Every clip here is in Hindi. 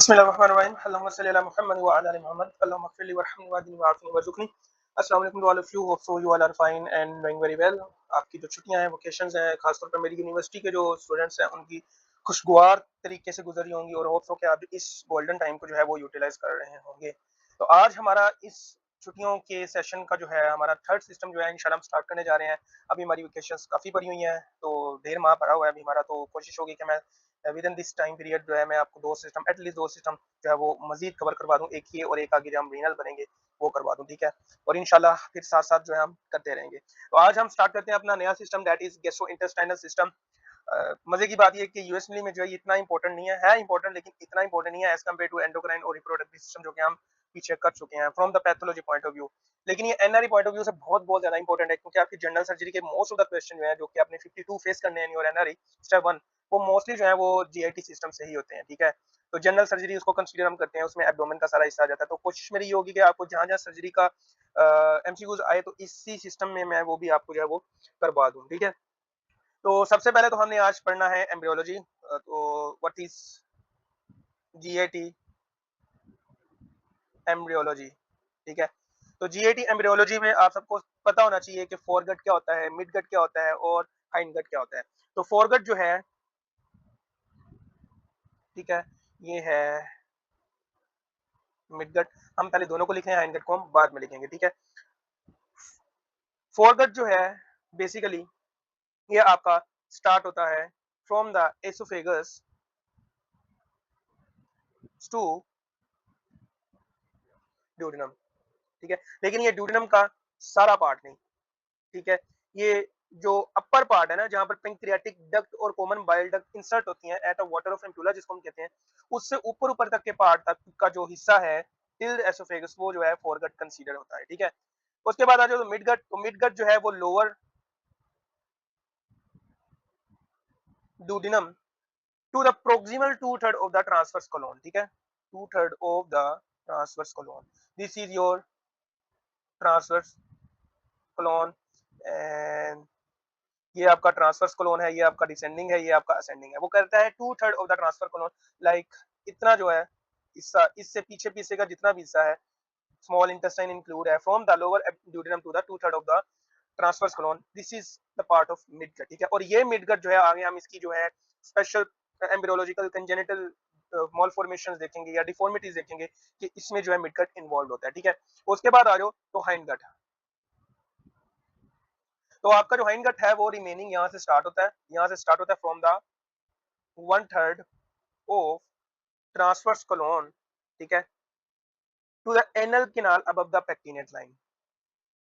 बिस्मिल्लाहिर्रहमानिर्रहीम अल्लाहुम्मा सल्लि अला मुहम्मद व अला आलि मुहम्मद अल्लाहुम्मा इग़फिर वरहमनी वहदीनी वआफ़िनी वरज़ुक़नी। अस्सलामु अलैकुम to all of you, hope so you all are fine and doing very well. आपकी जो छुट्टियां हैं, वेकेशंस हैं, खासतौर पर मेरी यूनिवर्सिटी के जो स्टूडेंट्स हैं उनकी खुशगवार तरीके से गुजरी होंगी और होप सो कि आप इस गोल्डन टाइम को जो है वो यूटिलाइज कर रहे होंगे। तो आज हमारा इस छुट्टियों के सेशन का जो है हमारा थर्ड सिस्टम जो है इंशाल्लाह हम स्टार्ट करने जा रहे हैं। अभी हमारी वेकेशंस काफ़ी पड़ी हुई हैं, तो 1.5 माह पड़ा हुआ है अभी हमारा, तो कोशिश होगी कि मैं with in this time period जो है मैं आपको एटलीस्ट दो सिस्टम जो है वो मजीद कवर करवा दूं। एक ये और एक आगे जो हम रीनल बनेंगे वो करवा दूं, ठीक है। और इंशाल्लाह फिर साथ साथ जो है हम करते रहेंगे। तो आज हम स्टार्ट करते हैं अपना नया system, that is gastrointestinal system. मजे की बात ये कि यूएसली में जो है इतना इंपॉर्टेंट नहीं है इंपॉर्टेंट, लेकिन इतना इंपॉर्टेंट नहीं है एज कम्पेयर टू एंडोक्राइन और रिप्रोडक्टिव सिस्टम जो कि हम पीछे कर चुके हैं from the pathology point of view. लेकिन ये एनआरई पॉइंट ऑफ व्यू से बहुत बहुत ज्यादा इंपॉर्टेंट है, क्योंकि आपकी जनरल सर्जरी के मोस्ट ऑफ द क्वेश्चन जो है जो कि आपने 52 फेस करने हैं और एनआरई स्टेप 1, वो मोस्टली जो है वो जीआईटी सिस्टम से ही होते हैं, ठीक है। तो जनरल सर्जरी उसको कंसीडर हम करते हैं, उसमें एब्डोमेन का सारा हिस्सा आ जाता है। तो कोशिश मेरी ये होगी कि आपको जहां जहां सर्जरी का एमसीक्यूज आए तो इसी सिस्टम में मैं वो भी आपको जो है वो करवा दूं, ठीक है। तो सबसे पहले तो हमने आज पढ़ना है एम्ब्रियोलॉजी। तो व्हाट इज जीएटी एम्ब्रियोलॉजी, ठीक है। तो जीएटी एम्ब्रियोलॉजी में आप सबको पता होना चाहिए कि फोरगट क्या होता है, मिडगट क्या होता है और हाइंडगट क्या होता है। तो फोरगट जो है, ठीक है, ये है मिडगट। हम पहले दोनों को लिख रहे हैं, हाइंडगट को हम बाद में लिखेंगे, ठीक है। फोरगट जो है बेसिकली ये आपका स्टार्ट होता है from the oesophagus to duodenum, ठीक है। लेकिन ये ड्यूडेनम का सारा पार्ट नहीं, ठीक है। ये जो अपर पार्ट है ना, जहां पर पेंक्रियाटिक डक्ट और कॉमन बाइल डक्ट इंसर्ट होती हैं at a water of ampulla जिसको हम कहते हैं, उससे ऊपर ऊपर तक के पार्ट तक का जो हिस्सा है टिल एसोफेगस, वो जो है फोरगट कंसीडर होता है, ठीक है। उसके बाद आ जाओ तो मिडगट। तो मिडगट जो है वो lower duodenum to the proximal 2/3 of the transverse colon, ठीक है, 2/3 of the transverse colon, this is your transverse colon। And ये आपका ट्रांसवर्स कोलोन है, ये आपका डिसेंडिंग है, ये आपका असेंडिंग है। वो कहता है 2/3 of the transfer colon, like इतना जो है हिस्सा, इससे पीछे पीछे का जितना भी हिस्सा है स्मॉल इंटेस्टाइन इंक्लूड है, from the lower duodenum to the 2/3 of the transverse colon, this is the part of midgut, ठीक है। और ये मिडगट जो है आगे हम इसकी जो है स्पेशल एम्ब्रियोलॉजिकल कंजेनिटल मॉलफॉर्मेशंस देखेंगे या डिफॉर्मिटीज देखेंगे कि इसमें जो है मिडगट इन्वॉल्व होता है, ठीक है। उसके बाद आ जाओ तो हाइंडगट। तो आपका जो हाइंडगट है वो रिमेनिंग यहाँ से स्टार्ट होता है, यहाँ से स्टार्ट होता है from the 1/3 of transverse colon, ठीक है, to the anal canal above the pectinate line,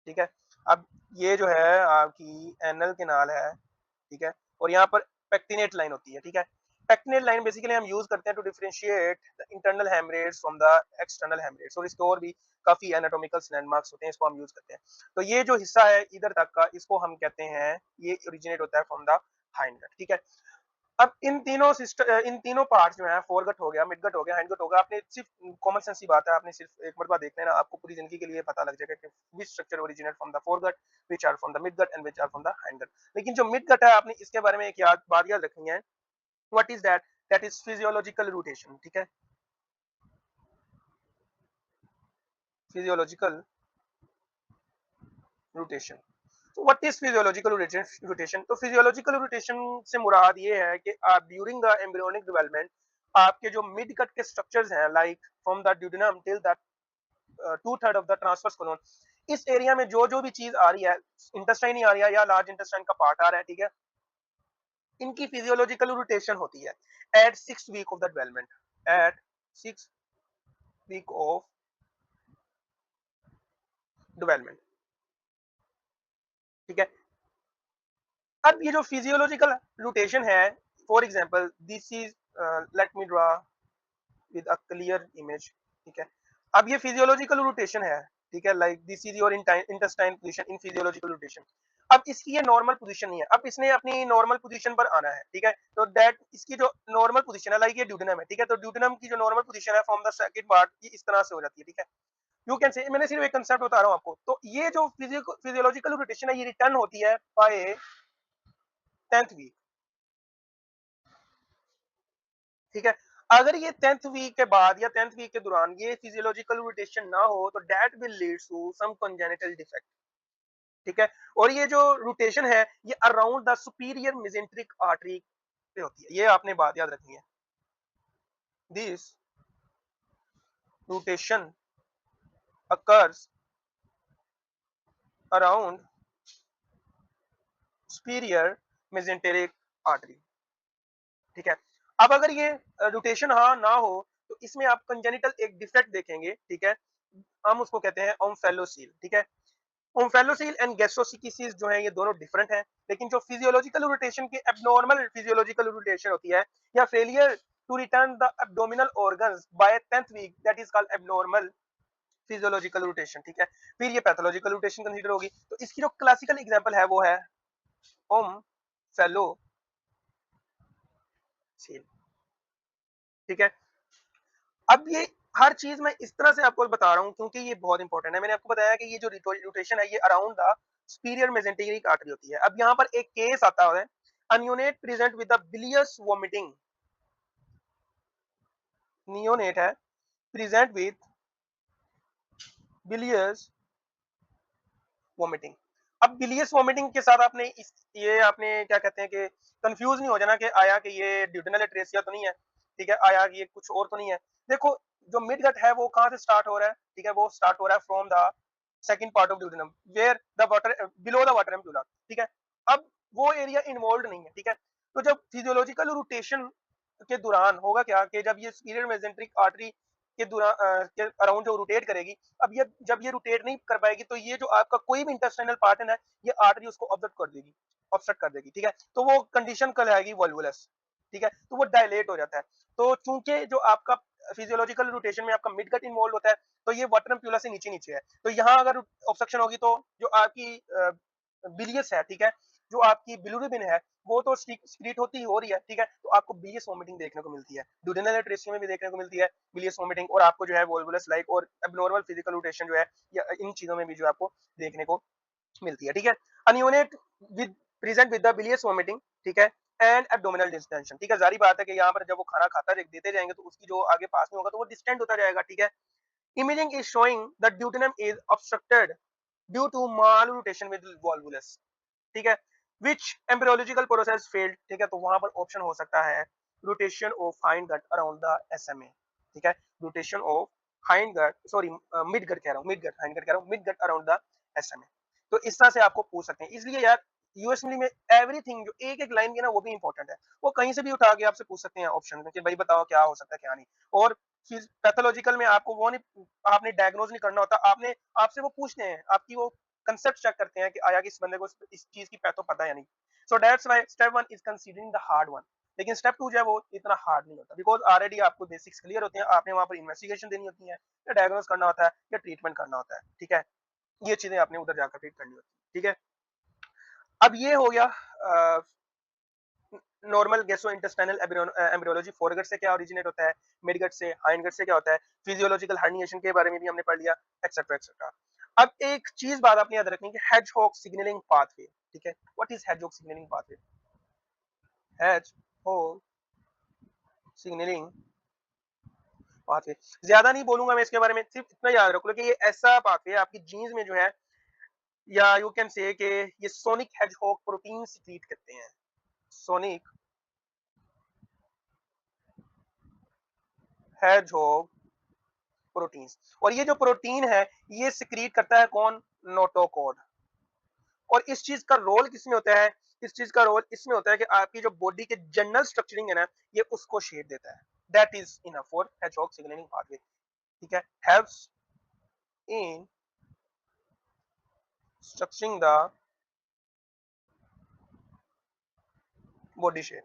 ठीक है। अब ये जो है आपकी एनल कैनाल है, ठीक है, और यहाँ पर पेक्टिनेट लाइन होती है, ठीक है। पेक्टिनेट लाइन बेसिकली हम यूज करते हैं to differentiate the internal haemorrhage from the external haemorrhage, और इसके और भी काफी एनाटॉमिकल लैंडमार्क्स होते हैं, इसको हम यूज करते हैं। तो ये जो हिस्सा है इधर तक का, इसको हम कहते हैं, ये ओरिजिनेट होता है फ्रॉम द हाइंडगट, ठीक है। अब इन तीनों पार्ट्स जो है, फोरगट हो गया, मिडगट हो गया, हाइंडगट हो गया, आपने सिर्फ कॉमन सेंस की बात है, आपने सिर्फ एक मरतबा देख लेना, आपको पूरी जिंदगी के लिए पता लग जाएगा कि which structure originate from the foregut, which are from the midgut and which are from the hindgut. लेकिन जो मिडगट है, आपने इसके बारे में एक बात याद रखनी है, what is that, that is physiological rotation, ठीक है, फिजियोलॉजिकल रोटेशन। तो व्हाट इज फिजियोलॉजिकल रोटेशन? तो फिजियोलॉजिकल रोटेशन से मुराद ये है कि आप ड्यूरिंग द एम्ब्रियोनिक डेवलपमेंट आपके जो मिड कट के स्ट्रक्चर्स हैं, like from the duodenum till the 2/3 of the transverse colon, इस एरिया में जो जो भी चीज आ रही है, इंटेस्टाइन ही आ रही है या लार्ज इंटेस्टाइन का पार्ट आ रहा है, ठीक है, इनकी फिजियोलॉजिकल रोटेशन होती है at 6 week of the development, at 6 week of development, ठीक है। अब ये जो फिजियोलॉजिकल रोटेशन है, for example this is, let me draw with a clear image, ठीक है। अब ये फिजियोलॉजिकल रोटेशन है, ठीक है, like this is your intestine position in physiological rotation. अब इसकी ये नॉर्मल पोजीशन नहीं है, अब इसने अपनी नॉर्मल पोजीशन पर आना है, ठीक है। तो दैट इसकी जो नॉर्मल पोजीशन है, लाइक ये ड्यूडेनम है, ठीक है, तो ड्यूडेनम की जो नॉर्मल पोजीशन है फ्रॉम द सेकंड पार्ट, ये इस तरह से हो जाती है, ठीक है। यू कैन से, मैंने सिर्फ एक कंसेप्ट बता रहा हूं आपको। तो ये जो फिजियोलॉजिकल रोटेशन है, ये रिटर्न होती है बाय 10th वीक, ठीक है। अगर ये 10th वीक के बाद या 10th वीक के दौरान ये फिजियोलॉजिकल रोटेशन ना हो तो that will leads to some congenital defect, ठीक है। और ये जो रोटेशन है ये around the superior mesenteric artery पे होती है, ये आपने बात याद रखनी है। This rotation occurs around superior mesenteric artery, ठीक है। अब अगर ये रोटेशन हाँ ना हो तो इसमें आप कंजेनिटल एक डिफेक्ट देखेंगे, ठीक है। हम उसको कहते हैं ओम्फेलोसील, ठीक है। ओम्फेलोसील एंड गैस्ट्रोसिकिसिस जो है ये दोनों डिफरेंट हैं, लेकिन जो फिजियोलॉजिकल रोटेशन की एब्नॉर्मल फिजियोलॉजिकल रोटेशन होती है या failure to return the abdominal organs by 10th week, that is called abnormal physiological rotation, ठीक है। फिर ये पैथोलॉजिकल रोटेशन कंसीडर होगी। तो इसकी जो क्लासिकल एग्जांपल है वो है ओम्फेलोसील, ठीक है। अब ये हर चीज मैं इस तरह से आपको बता रहा हूँ क्योंकि ये बहुत इंपॉर्टेंट है। मैंने आपको बताया कि ये जो रोटेशन है ये around the superior mesenteric artery होती है। अब यहाँ पर एक केस आता है, a neonate present with the bilious vomiting, neonate है प्रेजेंट विद बिलियस वोमिटिंग। अब बिलियस वोमिटिंग के साथ आपने ये आपने क्या कहते हैं कि कंफ्यूज नहीं हो जाना कि आया कि ये ड्यूडेनल एट्रेसिया तो नहीं है, ठीक है, आया ये कुछ और तो नहीं है। देखो जो मिड गट है वो कहाँ से स्टार्ट हो रहा है, ठीक है, वो स्टार्ट हो रहा है from the second part of duodenum where the water below the water ampulla, ठीक है। अब वो एरिया इन्वॉल्व नहीं है, ठीक है। तो जब फिजियोलॉजिकल रोटेशन के दौरान होगा क्या कि जब ये सुपीरियर मेसेंट्रिक आर्टरी के दौरान के अराउंड जो रोटेट करेगी, अब ये जब ये रोटेट नहीं कर पाएगी तो ये जो आपका कोई भी इंटेस्टाइनल पार्ट है ना ये आर्टरी उसको ऑब्जर्व कर देगी, ऑब्स्ट्रक्ट कर देगी, ठीक है। तो वो कंडीशन कहलाएगी वॉल्वुलस, ठीक है। तो वो डायलेट हो जाता है। तो चूंकि जो आपका फिजियोलॉजिकल रोटेशन में आपका मिड गट इन्वॉल्व होता है तो ये वाटर एम्प्यूला से नीचे नीचे है। तो यहाँ अगर ऑब्स्ट्रक्शन होगी तो जो आपकी बिलियस है, ठीक है, जो आपकी बिलुरुबिन है वो तो सीक्रेट होती ही हो रही है, ठीक है। तो आपको बिलियस वोमिटिंग देखने को मिलती है, ड्यूडेनल एट्रेसिया में भी देखने को मिलती है बिलियस वोमिटिंग, और आपको जो है वोल्वुलस लाइक और एब्नॉर्मल फिजिकल रोटेशन जो है या इन चीजों में भी जो आपको देखने को मिलती है, ठीक है। A neonate with present with the bilious vomiting, ठीक है, एंड एब्डोमिनल डिस्टेंशन, ठीक है। जारी बात है कि यहाँ पर जब वो खाना खाता देते जाएंगे तो उसकी जो आगे पास में होगा तो वो डिस्टेंट होता जाएगा, ठीक है। Imaging is showing the duodenum is obstructed due to malrotation with volvulus, ठीक है, विच एम्ब्रियोलॉजिकल प्रोसेस फेल्ड, ठीक है। तो वहां पर ऑप्शन हो सकता है rotation of hindgut around the SMA, ठीक है, rotation of hindgut, sorry midgut कह रहा हूँ, मिड गट, हाइंड गट कह रहा हूँ, midgut around the SMA. तो इस तरह से आपको पूछ सकते हैं। इसलिए यार यूएसएमएल में एवरीथिंग जो एक एक लाइन की ना वो भी इंपॉर्टेंट है, वो कहीं से भी उठा के आपसे पूछ सकते हैं ऑप्शन में कि भाई बताओ क्या हो सकता है क्या नहीं। और पैथोलॉजिकल में आपको वो नहीं, आपने डायग्नोज नहीं करना होता, आपने आपसे वो पूछते हैं, आपकी वो कंसेप्ट चेक करते हैं कि आया कि इस बंदे को इस चीज की पैथो पता है या नहीं। So that's why step 1 is considering the hard one, लेकिन स्टेप 2 जो है वो इतना हार्ड नहीं होता बिकॉज ऑलरेडी आपको बेसिक्स क्लियर होते हैं, आपने वहां पर इन्वेस्टिगेशन देनी होती है या डायग्नोज करना होता है या ट्रीटमेंट करना होता है, ठीक है। ये चीजें आपने उधर जाकर ट्रीट करनी होती है, ठीक है। अब ये हो गया नॉर्मल गैसो इंटेस्टाइनल एम्ब्रियोलॉजी, फोरगट से क्या ओरिजिनेट होता है, मिडगट से, हाइंडगट से क्या होता है, फिजियोलॉजिकल हर्निएशन के बारे में भी हमने पढ़ लिया, एक्सेट्रा एक्सेट्रा। अब एक चीज बात आपने याद रखनी है, हेडजहॉग सिग्नलिंग पाथवे, ठीक है। What is hedgehog signalling pathway? Hedgehog signalling pathway, ज्यादा नहीं बोलूंगा मैं इसके बारे में, सिर्फ इतना याद रख लो कि ये ऐसा पाथवे आपकी जीन्स में जो है, या यू कैन से कि ये सोनिक हेडजहॉग प्रोटीन सीक्रेट करते हैं, सोनिक हेडजहॉग प्रोटीन्स। और ये जो प्रोटीन है ये सिक्रीट करता है कौन? नोटोकॉड। और इस चीज का रोल किसमें होता है? इस चीज का रोल इसमें होता है कि आपकी जो बॉडी के जनरल स्ट्रक्चरिंग है ना ये उसको शेप देता है। That is enough for hedgehog signalling pathway, ठीक है, helps in structuring the body shape,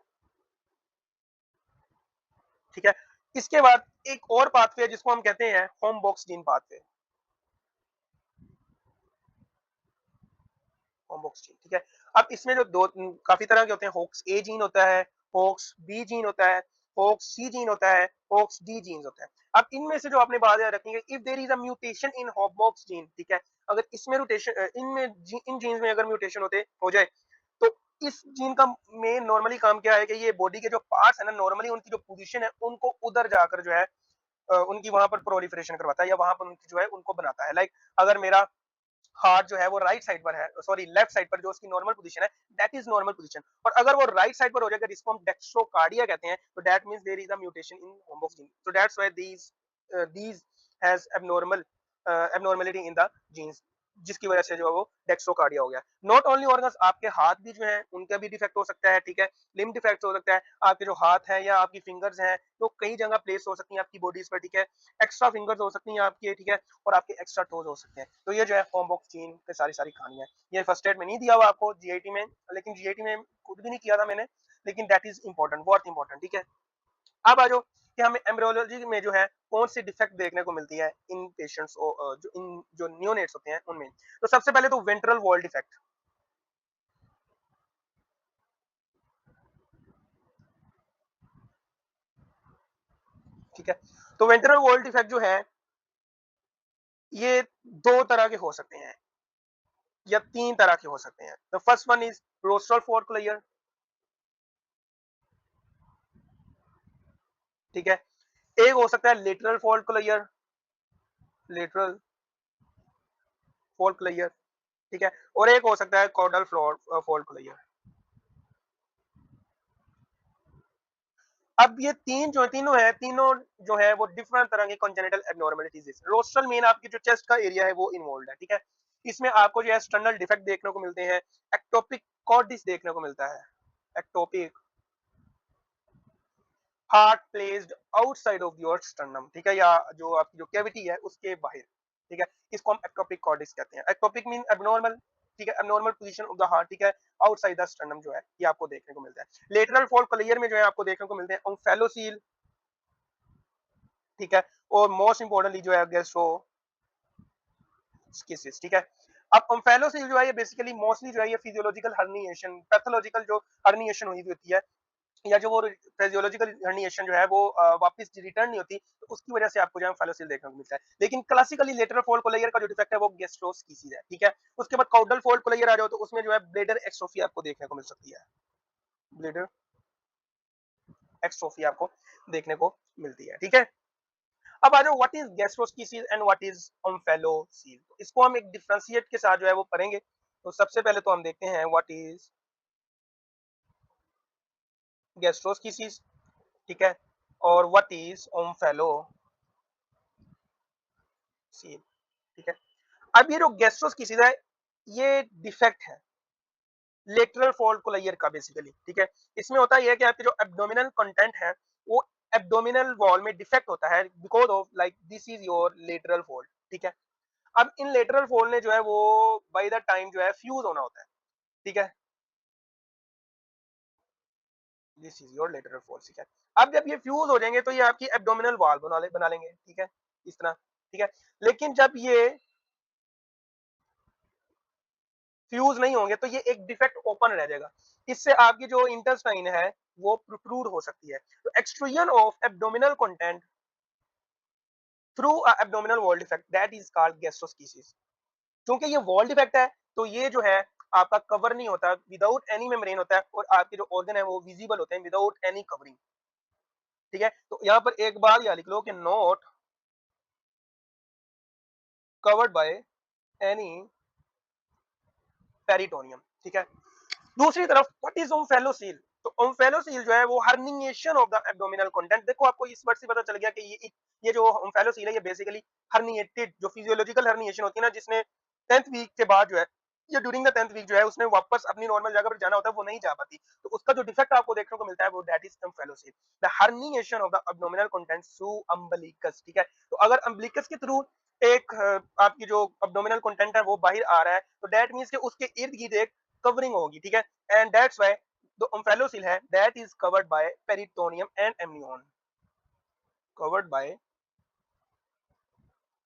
ठीक है। इसके बाद एक और पाथवे है जिसको हम कहते हैं homeobox gene pathway, homeobox gene, ठीक है। अब इसमें जो दो काफी तरह के होते हैं, होक्स ए जीन होता है, होक्स बी जीन होता है, होक्स सी जीन होता है, होक्स डी जीन होता है। अब इनमें से जो आपने बात याद रखनी है, if there is a mutation in homeobox gene, ठीक है, अगर इसमें म्यूटेशन इन जीन्स में अगर म्यूटेशन हो जाए तो इस जीन का मेन नॉर्मली काम क्या है कि ये बॉडी के जो पार्ट्स है ना, नॉर्मली उनकी जो पोजीशन है उनको उधर जाकर जो है उनकी वहां पर प्रोलिफरेशन करवाता है या वहां पर उनकी जो है उनको बनाता है। लाइक अगर मेरा हार्ट जो है वो राइट साइड पर है, सॉरी लेफ्ट साइड पर, जो उसकी नॉर्मल पोजीशन है, दैट इज नॉर्मल पोजीशन। और अगर वो राइट साइड पर हो जाएगा, जिसको हम डेक्स्ट्रोकार्डिया कहते हैं, तो that means there is a mutation in homeobox gene, so that's why these has abnormality in the genes, जिसकी वजह से जो है वो डेक्स्ट्रोकार्डिया हो गया। नॉट ओनली ऑर्गन्स, आपके हाथ भी जो है उनका भी डिफेक्ट हो सकता है, ठीक है, लिम्ब डिफेक्ट हो सकता है, आपके जो हाथ है या आपकी फिंगर्स हैं तो कई जगह प्लेस हो सकती हैं आपकी बॉडीज पर, ठीक है, एक्स्ट्रा फिंगर्स हो सकती हैं आपकी, ठीक है, और आपके एक्स्ट्रा टोज हो सकते हैं। तो ये जो है होमबॉक्स जीन की सारी सारी कहानियां। ये फर्स्ट एड में नहीं दिया हुआ आपको जीआईटी में, लेकिन जीआईटी में खुद भी नहीं किया था मैंने, लेकिन दैट इज इंपॉर्टेंट, बहुत इंपॉर्टेंट, ठीक है। अब आ जाओ कि हमें एम्ब्रियोलॉजी में जो है कौन सी डिफेक्ट देखने को मिलती है इन पेशेंट्स, जो इन जो नियोनेट्स होते हैं उनमें। तो सबसे पहले तो वेंट्रल वॉल डिफेक्ट, ठीक है। तो वेंट्रल वॉल डिफेक्ट जो है ये दो तरह के हो सकते हैं या तीन तरह के हो सकते हैं। The first one is rostral fold layer, ठीक है। एक हो सकता है lateral fold layer, lateral fold layer, ठीक है, और एक हो सकता है कॉर्डल फॉल्ट लेयर। अब ये तीन जो है, तीनों है, तीनों जो है वो डिफरेंट तरह के कंजेनिटल एब्नॉर्मलिटीज। रोस्टल मेन आपकी जो चेस्ट का एरिया है वो इन्वॉल्व है, ठीक है। इसमें आपको जो है स्टर्नल डिफेक्ट देखने को मिलते हैं, एक्टोपिक कॉर्डिस देखने को मिलता है, ectopic heart placed outside of your sternum, ठीक है, या जो आपकी जो कैविटी है उसके बाहर, ठीक है, इसको हम एक्टोपिक कॉर्डिस कहते हैं। एक्टोपिक मीन एब्नॉर्मल, ठीक है, abnormal position of the heart, ठीक है, आउटसाइड द स्टर्नम जो है ये आपको देखने को मिलता है। लेटरल फॉल्ट कलियर में जो है आपको देखने को मिलते हैं ओम्फेलोसील, ठीक है, और मोस्ट इंपोर्टेंटली जो है गैस्ट्रो स्किसिस, ठीक है। अब ओम्फेलोसील जो है ये बेसिकली मोस्टली जो है ये फिजियोलॉजिकल हर्निएशन, पैथोलॉजिकल जो हर्निएशन हुई होती है, या जो वो फिजियोलॉजिकल हर्निएशन जो है वो वापस रिटर्न नहीं होती, तो उसकी वजह से आपको जो है फेलोसिल देखने को मिलता है। लेकिन क्लासिकली लेटरल फोल्ड कोलेयर का जो डिफेक्ट है वो गैस्ट्रोस्कीसिस है, ठीक है। उसके बाद काउडल फोल्ड कोलेयर आ जाओ तो उसमें जो है ब्लेडर एक्स्ट्रोफी आपको देखने को मिल सकती है, ब्लेडर एक्स्ट्रोफी आपको देखने को मिलती है, ठीक है। अब आ जाओ what is gastroschisis and what is omphalocele, तो इसको हम एक डिफरेंशिएट के साथ जो है वो पढ़ेंगे। तो सबसे पहले तो हम देखते हैं व्हाट इज गैस्ट्रोस्कीसिस, ठीक है, और व्हाट इज ओम्फेलोसील, ठीक है। अब ये जो गैस्ट्रोस्कीसिस है ये डिफेक्ट है लेटरल फोल्ड कोलेयर का बेसिकली, ठीक है। इसमें होता है कि आपके जो एब्डोमिनल कंटेंट है वो एब्डोमिनल वॉल में डिफेक्ट होता है because of like this is your lateral fold, ठीक है। अब इन लेटरल फोल्ड ने जो है वो बाय द टाइम जो है फ्यूज होना होता है, ठीक है, this is your lateral fold, ठीक है। अब जब ये फ्यूज हो जाएंगे तो ये आपकी एब्डोमिनल वॉल बना लेंगे, ठीक है, इस तरह, ठीक है। लेकिन जब ये फ्यूज नहीं होंगे तो ये एक डिफेक्ट ओपन रह जाएगा, इससे आपकी जो इंटेस्टाइन है वो प्रोट्रूड हो सकती है। तो extrusion of abdominal content through abdominal wall defect that is called gastroschisis. क्योंकि ये वॉल डिफेक्ट है तो ये जो है आपका कवर नहीं होता, विदाउट एनी मेम्ब्रेन होता है, और आपके जो ऑर्गन है वो विजिबल होते हैं विदाउट एनी कवरिंग, ठीक है। तो यहाँ पर एक बार या लिख लो कि not covered by any peritoneum, ठीक है। दूसरी तरफ व्हाट इज ओम्फेलोसील, तो ओम्फेलोसील जो है वो herniation of the abdominal content. देखो आपको इस वर्ड से पता चल गया कि ये जो ओम्फेलोसील है ये बेसिकली हर्निएटेड जो फिजियोलॉजिकल हर्निएशन होती है ना, जिसने 10th वीक के बाद जो है या ड्यूरिंग द 10th वीक जो है उसने वापस अपनी नॉर्मल जगह पर जाना होता है वो नहीं जा पाती, तो उसका जो डिफेक्ट आपको देखने को मिलता है वो that is omphalocele, the herniation of the abdominal content through umbilicus, ठीक है। तो अगर अम्बिलिकस के थ्रू एक आपकी जो एब्डोमिनल कंटेंट है वो बाहर आ रहा है तो दैट मींस कि उसके इर्द गिर्द एक कवरिंग होगी, ठीक है, and that's why the omphalocele है that is covered by peritoneum and amnion, covered by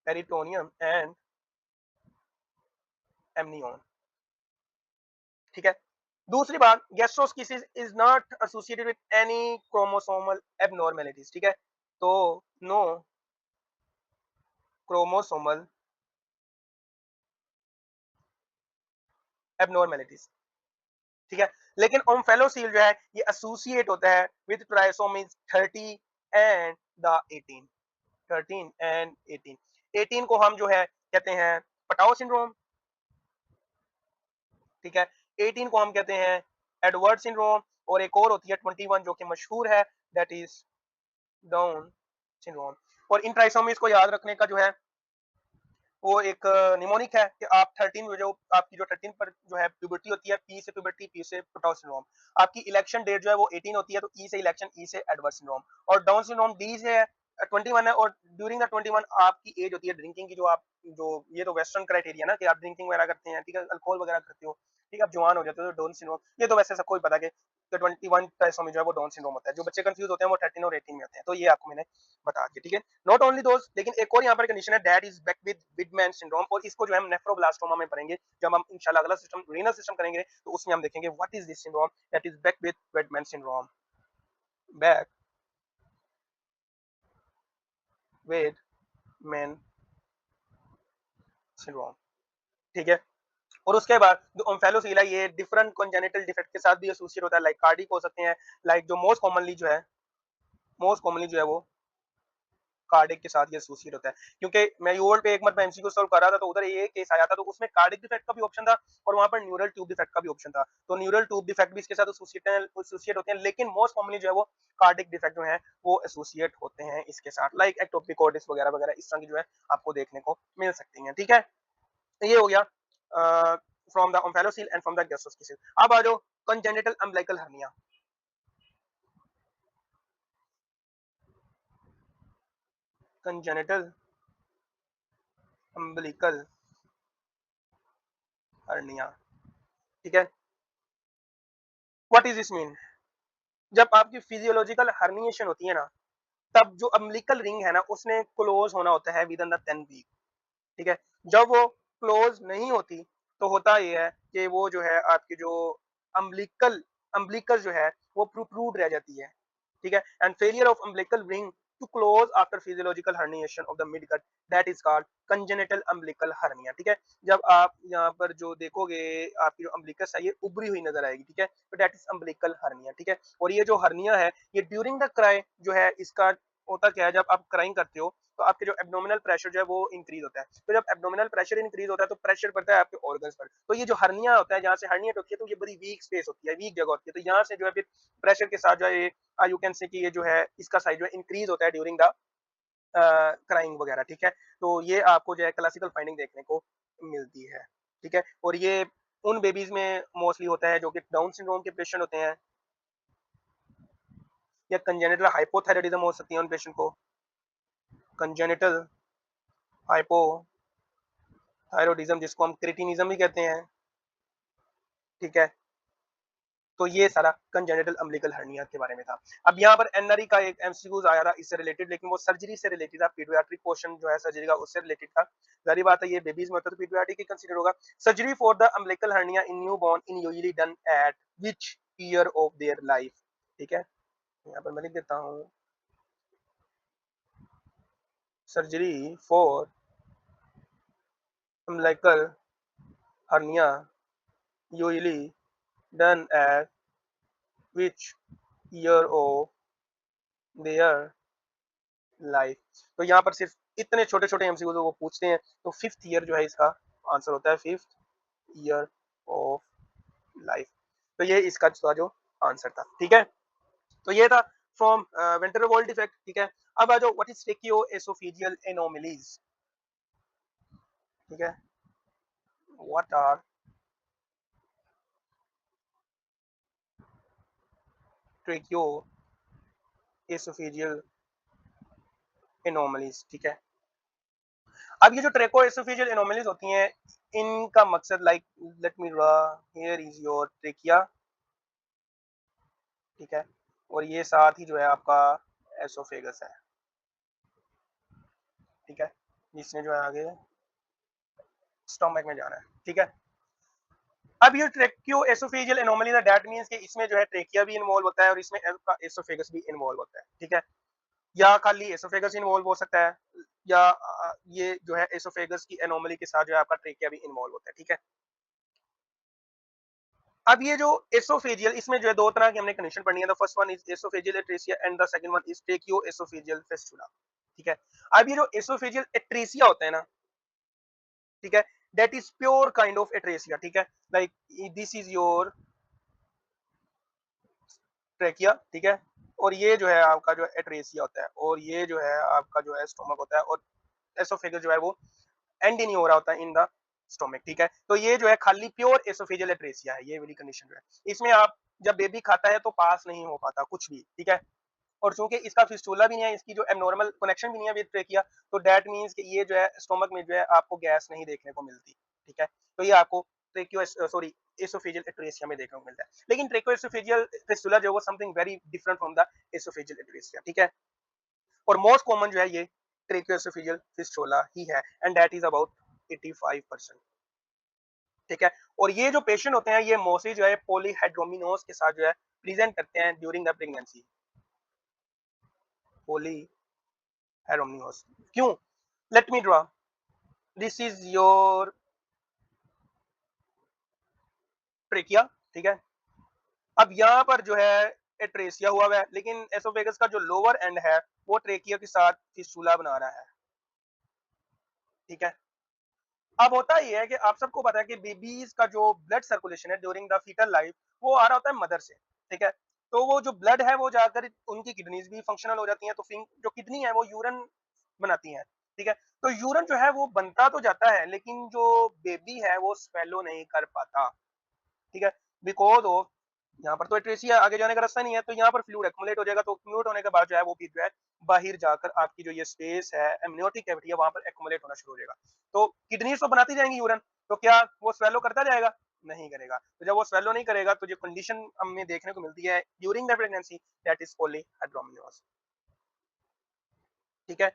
peritoneum and amnion, ठीक है। दूसरी बात, gastroschisis is not associated with any chromosomal abnormalities, ठीक है। तो नो क्रोमोसोमल एबनॉर्मेलिटीज, ठीक है। लेकिन ओम्फेलोसील जो है ये एसोसिएट होता है with trisomy 30 and the 18, 13 and 18। 18 को हम जो है कहते हैं पटाओ सिंड्रोम, ठीक है। 18 को हम कहते हैं एडवर्ड सिंड्रोम, और एक और होती है 21 जो कि मशहूर है, दैट इज डाउन सिंड्रोम। और इन ट्राइसोमीज को याद रखने का जो है वो एक निमोनिक है कि आप 13 में जो आपकी जो 13 पर जो है प्यूबर्टी होती है, पी से प्यूबर्टी, पी से पुटाउ सिंड्रोम। आपकी इलेक्शन डेट जो है वो 18 होती है, तो ई से इलेक्शन, ई से एडवर्स सिंड्रोम। और डाउन सिंड्रोम डी से है 21 है, और ड्यूरिंग द 21 आपकी एज होती है ड्रिंकिंग की, जो आप जो ये तो वेस्टर्न क्राइटेरिया ना कि आप ड्रिंकिंग वगैरह करते हैं, ठीक है, अल्कोहल वगैरह करते हो, ठीक है, आप जवान हो जाते हो तो डाउन सिंड्रोम। ये तो वैसे सबको ही पता है कि 21 ट्राइसोमी जो है वो डाउन सिंड्रोम होता है। जो बच्चे कंफ्यूज होते हैं वो 13 और 18 में होते हैं, तो ये आपको मैंने बता दिया, ठीक है। नॉट ओनली दोस, लेकिन एक और यहाँ पर कंडीशन है that is back with Wiedemann syndrome, और इसको जो है हम नेफ्रोब्लास्टोमा में पढ़ेंगे। जब हम इंशाल्लाह अगला सिस्टम रीनल सिस्टम करेंगे तो उसमें हम देखेंगे what is this syndrome that is back with Wiedemann syndrome, back with man syndrome, ठीक है। और उसके बाद जो ओम्फेलोसील है ये डिफरेंट कंजेनिटल डिफेक्ट के साथ भी एसोसिएट होता है, लाइक कार्डिक हो सकते हैं, लाइक जो मोस्ट कॉमनली जो है वो कार्डिक के साथ ये एसोसिएट होता है। क्योंकि मैं यूवर्ल्ड पे एक बार एमसीक्यू सॉल्व कर रहा था तो उधर ये केस आया था, तो उसमें कार्डिक डिफेक्ट का भी ऑप्शन था और वहां पर न्यूरल ट्यूब डिफेक्ट का भी ऑप्शन था। तो न्यूरल ट्यूब डिफेक्ट भी इसके साथ एसोसिएट होते हैं, लेकिन मोस्ट कॉमनली जो है वो कार्डिक डिफेक्ट जो है वो एसोसिएट होते हैं इसके साथ, लाइक एक्टोपिक ऑर्डिस वगैरह वगैरह इस तरह की जो है आपको देखने को मिल सकती हैं, ठीक है। ये हो गया from the omphalocele and from the gastroschisis. अब आ जाओ congenital umbilical hernia. Congenital umbilical hernia, ठीक है। What is this mean? जब आपकी फिजियोलॉजिकल हर्निएशन होती है ना, तब जो अम्बिलिकल रिंग है ना उसने क्लोज होना होता है विद इन द 10 वीक, ठीक है। जब वो क्लोज नहीं होती तो होता ये है कि वो जो है आपकी जो अम्बिलिकल अम्बिलिकल जो है वो प्रोट्रूड रह जाती है, ठीक है। And failure of umbilical ring to close after physiological herniation of the mid gut, that is called congenital umbilical hernia, ठीक है। जब आप यहाँ पर जो देखोगे आपकी जो अम्बिलिकस है ये उभरी हुई नजर आएगी, ठीक है, तो दैट इज अम्बिलिकल हर्निया, ठीक है। और ये जो हर्निया है ये ड्यूरिंग द क्राई जो है इसका होता क्या है, जब आप क्राइंग करते हो तो आपके जो एब्डोमिनल प्रेशर जो है वो इंक्रीज होता है। तो जब एब्डोमिनल प्रेशर इंक्रीज होता है तो प्रेशर पड़ता है आपके ऑर्गन्स पर। तो ये जो हर्निया होता है, जहाँ से हर्निएट होती है, तो ये बड़ी वीक स्पेस होती है, वीक जगह होती है, तो यहाँ से जो है फिर प्रेशर के साथ जो है यू कैन से कि ये जो है इसका साइज जो है इंक्रीज होता है ड्यूरिंग द क्राइंग वगैरह, ठीक है। तो ये आपको जो है क्लासिकल फाइंडिंग देखने को मिलती है, ठीक है। और ये उन बेबीज में मोस्टली होता है जो कि डाउन सिंड्रोम के पेशेंट होते हैं, या कंजेनिटल हाइपोथायराइडिज्म हो सकती है उन पेशेंट को, कंजेनिटल हाइपोथायराइडिज्म जिसको हम क्रिटिनिज्म भी कहते हैं, ठीक है। तो ये सारा कंजेनिटल अम्बिलिकल हर्निया के बारे में था। अब यहाँ पर एनआरई का एक एमसीक्यूज आया था इससे रिलेटेड, लेकिन वो सर्जरी से रिलेटेड था, पीडियाट्रिक पोर्शन जो है सर्जरी का उससे रिलेटेड था। जारी बात है ये बेबीज में होता है तो पीडियाट्रिक ही कंसीडर होगा। Surgery for the umbilical hernia in new born in usually done at which year of their life, ठीक है। यहाँ पर मैं लिख देता हूँ, surgery for umbilical hernia usually done at which year of their life. तो यहाँ पर सिर्फ इतने छोटे छोटे एमसीक्यू वो पूछते हैं, तो फिफ्थ ईयर जो है इसका आंसर होता है, फिफ्थ ईयर ऑफ लाइफ। तो ये इसका जो आंसर था, ठीक है। तो ये था फ्रॉम वेंट्रल वॉल डिफेक्ट, ठीक है। अब आ जाओ what is tracheo oesophageal anomalies, ठीक है। What are tracheo oesophageal anomalies, ठीक है। अब ये जो ट्रेको एसोफेजियल एनोमलीज होती हैं इनका मकसद, like late me draw, here is your trachea, ठीक है। और ये साथ ही जो है आपका एसोफेगस है, ठीक है, जिसने जो है आगे स्टोमक में जाना है, ठीक है। अब ये ट्रेकियो एसोफेजियल एनोमली दैट मींस कि इसमें जो है ट्रेकिया भी इन्वॉल्व होता है और इसमें एसोफेगस भी इन्वॉल्व होता है, ठीक है। या खाली एसोफेगस इन्वॉल्व हो सकता है, या ये जो है एसोफेगस की एनोमली के साथ जो है आपका ट्रेकिया भी इन्वॉल्व होता है, ठीक है। अब ये जो एसोफेजियल, इसमें जो है दो तरह की हमने कंडीशन पढ़नी है। The first one is oesophageal atresia and the second one is tracheo oesophageal fistula. ठीक है, अब ये जो एसोफेजियल एट्रेसिया होता है ना, ठीक है, that is pure kind of atresia. ठीक है, like this is your trachea. ठीक है, और ये जो है आपका जो एट्रेसिया होता है, और ये जो है आपका जो है स्टोमक होता है, और एसोफेगस जो है वो एंड ही नहीं हो रहा होता इन द स्टोमक। ठीक है, तो ये जो है खाली प्योर एसोफेजियल एट्रेसिया है, ये वाली कंडीशन जो है। इसमें आप जब बेबी खाता है तो पास नहीं हो पाता कुछ भी। ठीक है, और चूंकि इसका फिस्टूला भी नहीं है, इसकी जो एबनॉर्मल कनेक्शन भी नहीं है विद ट्रेकिया, तो दैट मींस कि ये जो है स्टोमक में जो है आपको गैस नहीं देखने को मिलती। ठीक है, तो ये आपको ट्रेकियो सॉरी एसोफेजियल एट्रेसिया में देखने को मिलता है। लेकिन ट्रेको एसोफेजियल फिस्टूला जो है something very different from the oesophageal atresia. ठीक है, और मोस्ट कॉमन जो है ये ट्रेको एसोफेजियल फिस्टूला ही है, एंड दैट इज अबाउट 85%। ठीक है, और ये जो पेशेंट होते हैं ये मोस्टली जो है पॉलीहाइड्रोमिनोस के साथ जो है प्रेजेंट करते हैं ड्यूरिंग द प्रेगनेंसी। पॉलीहाइड्रोमिनोस क्यों? Let me draw, this is your trachea. ठीक है, अब यहाँ पर जो है एट्रेसिया हुआ है, लेकिन एसोफेगस का जो लोअर एंड है वो ट्रेकिया के साथ फिस्टूला बना रहा है। ठीक है, अब होता ही है कि आप सबको पता है कि बेबीज का जो ब्लड सर्कुलेशन है ड्यूरिंग द फीटल लाइफ वो आ रहा होता है मदर से। ठीक है, तो वो जो ब्लड है वो जाकर उनकी किडनीज भी फंक्शनल हो जाती हैं, तो जो किडनी है वो यूरन बनाती है। ठीक है, तो यूरन जो है वो बनता तो जाता है, लेकिन जो बेबी है वो स्वेलो नहीं कर पाता। ठीक है, बिकॉज ऑफ यहाँ पर तो एट्रेसिया आगे जाने का रास्ता नहीं है, तो यहाँ पर फ्लूइड एक्युमुलेट हो जाएगा, तो एक्युमुलेट होने के बाद जो है वो भी जो है बाहर जाकर आपकी जो ये स्पेस है एमनियोटिक कैविटी है वहां पर एक्युमुलेट होना शुरू हो जाएगा। तो किडनी तो बनाती जाएंगी यूरन, तो क्या वो स्वेलो करता जाएगा? नहीं करेगा। तो जब वो स्वेलो नहीं करेगा तो जो कंडीशन हमें देखने को मिलती है during the pregnancy, that is polyhydramnios. ठीक है,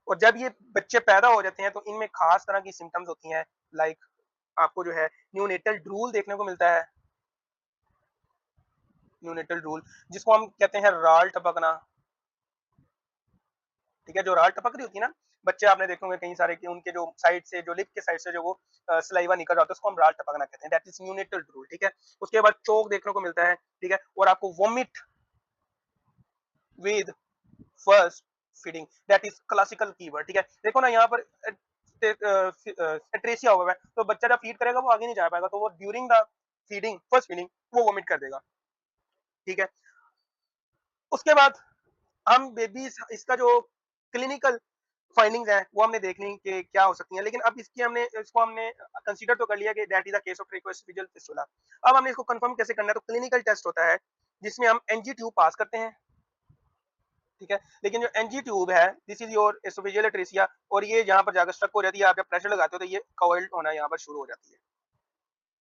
और जब ये बच्चे पैदा हो जाते हैं तो इनमें खास तरह की सिम्टम्स होती हैं, लाइक आपको जो है न्यूनेटल ड्रूल देखने को मिलता है। न्यूनेटल ड्रूल जिसको हम कहते हैं राल टपकना। ठीक है, जो राल टपक रही होती है ना, बच्चे आपने देखे होंगे कई सारे कि उनके जो साइड से जो लिप के साइड से जो वो सलाइवा निकल रहा होता है उसको हम राल टपकना कहते हैं, दैट इज न्यूनेटल ड्रूल। ठीक है, उसके बाद चोक देखने को मिलता है। ठीक है, और आपको vomit with first feeding, that is classical keyword. ठीक है, देखो ना यहाँ पर एट्रेसिया हुआ है, तो बच्चा जब फीड करेगा वो आगे नहीं जा पाएगा, तो वो during the feeding first feeding वो वोमिट कर देगा। ठीक है, उसके बाद हम बेबी इसका जो क्लिनिकल फाइंडिंग्स हैं वो हमने देखनी कि क्या हो सकती हैं, लेकिन अब इसको हमने कंसीडर तो कर लिया कि that is a case of tracheoesophageal fistula. अब हमने इसको कंफर्म कैसे करना है, तो क्लिनिकल टेस्ट होता है जिसमें हम एनजी ट्यूब पास करते हैं। ठीक है, लेकिन जो एनजी ट्यूब है this is your oesophageal atresia, और ये यहाँ पर जाकर स्टक हो जाती है, आप जब प्रेशर लगाते हो तो ये कवर्ड होना यहाँ पर शुरू हो जाती है।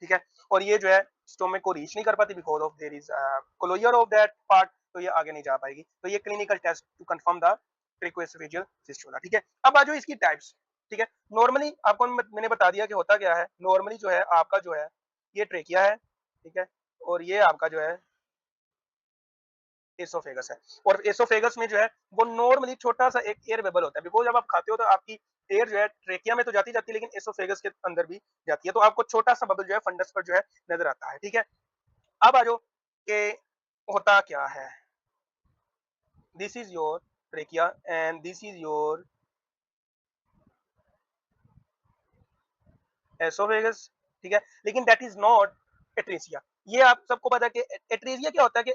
ठीक है, और ये जो है स्टोमक को रीच नहीं कर पाती because of there is closure of that part, तो ये आगे नहीं जा पाएगी। तो ये clinical test to confirm the tracheoesophageal fistula. ठीक है, अब आ जाओ इसकी टाइप्स। ठीक है, नॉर्मली आपको मैंने बता दिया कि होता क्या है। नॉर्मली जो है आपका जो है ये ट्रेकिया है। ठीक है, और ये आपका जो है एसोफेगस है, और एसोफेगस में जो है वो नॉर्मली छोटा सा एक एयर बबल होता है, बिकॉज जब आप खाते हो तो आपकी एयर जो है ट्रेकिया में तो जाती जाती है, लेकिन एसोफेगस के अंदर भी जाती है, तो आपको छोटा सा बबल जो है फंडस पर जो है नजर आता है। ठीक है, अब आ जाओ कि होता क्या है। This is your trachea and this is your oesophagus. ठीक है, लेकिन दैट इज नॉट एट्रेसिया। ये आप सबको पता है कि एट्रेसिया क्या होता है कि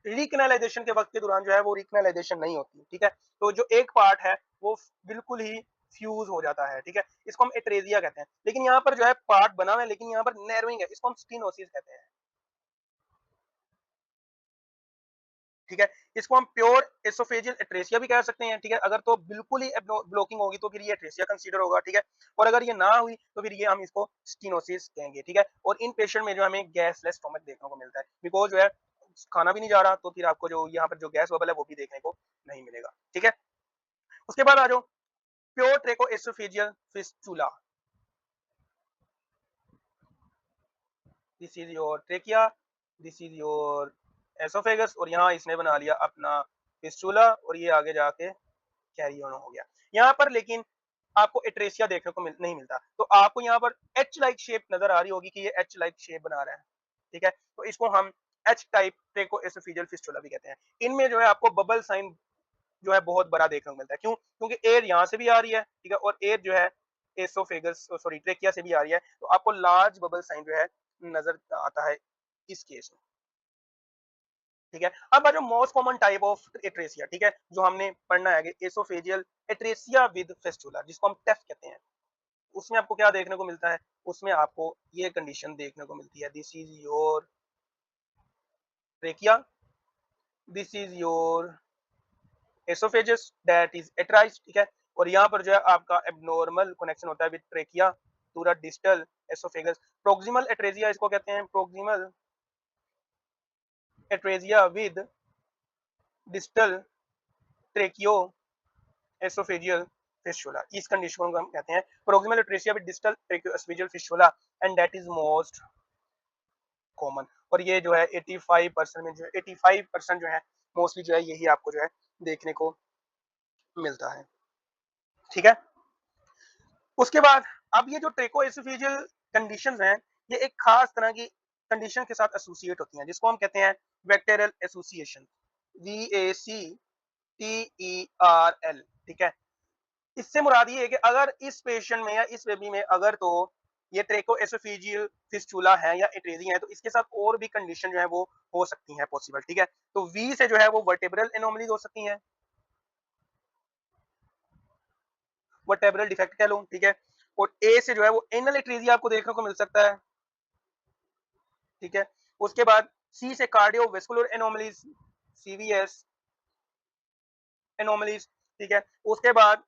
रिकनलाइजेशन के वक्त के दौरान जो है वो रिकनलाइजेशन नहीं होती। ठीक है, तो जो एक पार्ट है वो बिल्कुल ही फ्यूज हो जाता है। ठीक है, इसको हम एट्रेजिया कहते हैं, लेकिन यहाँ पर जो है पार्ट बना हुआ है लेकिन यहाँ पर नैरोइंग है, इसको हम स्टीनोसिस कहते हैं। ठीक है, इसको हम प्योर एसोफेजियल एट्रेसिया भी कह सकते हैं। ठीक है, अगर तो बिल्कुल ही ब्लॉकिंग होगी तो फिर ये एट्रेसिया कंसीडर होगा। ठीक है, और अगर ये ना हुई तो फिर ये हम इसको स्टीनोसिस कहेंगे। ठीक है, और इन पेशेंट में जो हमें गैसलेस स्टोमक देखने को मिलता है, बिकॉज जो है खाना भी नहीं जा रहा, तो फिर आपको जो यहाँ पर जो गैस बबल है वो भी देखने को नहीं मिलेगा। ठीक है, उसके बाद आ जाओ pure tracheoesophageal fistula. This is your trachea, this is your esophagus, और यहाँ इसने बना लिया अपना फिस्टुला, और ये आगे जाके कैरी ऑन हो गया यहाँ पर। लेकिन आपको एट्रेसिया देखने को नहीं मिलता। तो आपको यहाँ पर एच लाइक शेप नजर आ रही होगी कि ये एच लाइक शेप बना रहा है, ठीक है। तो इसको हम एच टाइप ट्रेकोएसोफेजियल फिस्टुला भी कहते हैं। इनमें जो है आपको बबल साइन जो है बहुत बड़ा देखने को मिलता है। क्यों? क्योंकि एयर यहाँ से भी आ रही है, ठीक है, और एयर जो है एसोफेगस सॉरी ट्रेकिया से भी आ रही है, तो आपको लार्ज बबल साइन जो है नजर आता है इस केस में, ठीक है। अब जो most common type of atresia, ठीक है, जो हमने पढ़ना है एसोफेजियल एट्रेसिया विद फेस्टुला, जिसको हम टेफ कहते हैं, उसमें आपको क्या देखने को मिलता है? उसमें आपको ये कंडीशन देखने को मिलती है, this is your trachea, this is your esophagus that is atresia, ठीक है। और यहाँ पर जो है आपका एबनॉर्मल कनेक्शन होता है with trachea to the distal oesophagus. Proximal atresia इसको कहते हैं, proximal atresia with distal tracheo oesophageal fistula, इस कंडीशन को हम कहते हैं proximal atresia with distal tracheo oesophageal fistula, and that is most common. और ये जो है 85% में जो है 85% जो है मोस्टली जो है यही आपको जो है देखने को मिलता है, ठीक है। उसके बाद अब ये जो ट्रेकोएसोफेजियल कंडीशंस हैं, ये एक खास तरह की कंडीशन के साथ एसोसिएट होती हैं, जिसको हम कहते हैं वेक्टरल एसोसिएशन, VACTERL, ठीक है। इससे मुराद ये है कि अगर इस पेशेंट में या इस बेबी में अगर तो ये ट्रेकोएसोफेजियल फिस्टुला है या एट्रेजिया है, तो इसके साथ और भी कंडीशन जो है वो हो सकती है पॉसिबल, ठीक है। तो वी से जो है वो वर्टेब्रल एनोमलीज हो सकती हैं, वर्टेब्रल डिफेक्ट कह लो, ठीक है। और ए से जो है वो एनल एट्रेजिया आपको देखने को मिल सकता है, ठीक है। उसके बाद सी से कार्डियोवास्कुलर एनोमलीज, सीवीएस एनोमलीज, ठीक है। उसके बाद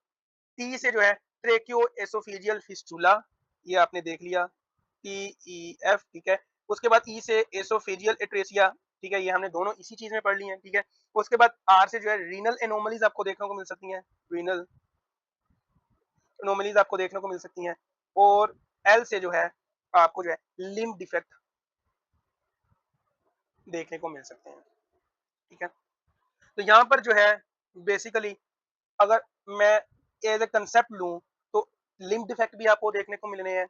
टी से जो है ट्रेकियो एसोफेजियल फिस्टुला, ये आपने देख लिया, TEF, ठीक है। उसके बाद ई से एसोफेजियल एट्रेसिया, ठीक है, ये हमने दोनों इसी चीज में पढ़ ली हैं, ठीक है। उसके बाद आर से जो है रीनल एनोमलीज आपको देखने को मिल सकती हैं, रीनल एनोमलीज आपको देखने को मिल सकती हैं। और एल से जो है आपको जो है लिम्ब डिफेक्ट देखने को मिल सकते हैं, ठीक है। तो यहाँ पर जो है बेसिकली अगर मैं एज ए कंसेप्ट लूं तो लिम्ब डिफेक्ट भी आपको देखने को मिलने हैं,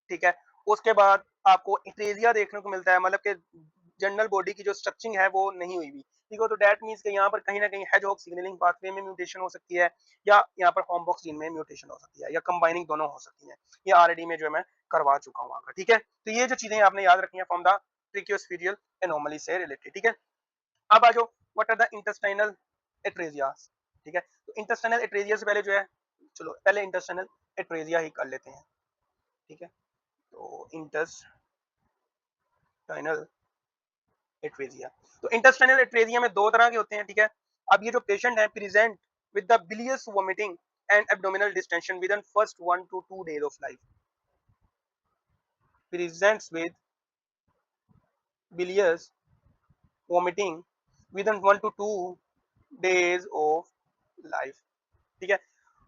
ठीक है। उसके बाद आपको एट्रेजिया देखने को मिलता है, मतलब कि जनरल बॉडी की जो स्ट्रक्चरिंग है वो नहीं हुई भी, ठीक है। तो दैट मींस कि यहाँ पर कहीं ना कहीं हेडहॉग सिग्नलिंग पाथवे में म्यूटेशन हो सकती है, या यहाँ पर होमबॉक्स जीन में म्यूटेशन हो सकती है, या कंबाइनिंग दोनों हो सकती है। ये ऑलरेडी में जो है मैं करवा चुका हूँ आपका, ठीक है। तो ये जो चीजें आपने याद रखी है फ्रॉम द ट्रिक्योस्फेरियल एनोमली से रिलेटेड, ठीक है। अब आ जाओ व्हाट आर द इंटेस्टाइनल एट्रेजियास, ठीक है। तो इंटेस्टाइनल एट्रेजिया से पहले जो है, चलो पहले इंटेस्टाइनल एट्रेजिया ही कर लेते हैं, ठीक है। तो इंटेस्टाइनल एट्रेजिया, तो इंटेस्टाइनल एट्रेजिया में दो तरह के होते हैं, ठीक है। अब ये जो पेशेंट है present with the bilious vomiting and abdominal distension within first 1 to 2 days of life, presents with bilious vomiting within 1 to 2 days of life, ठीक है।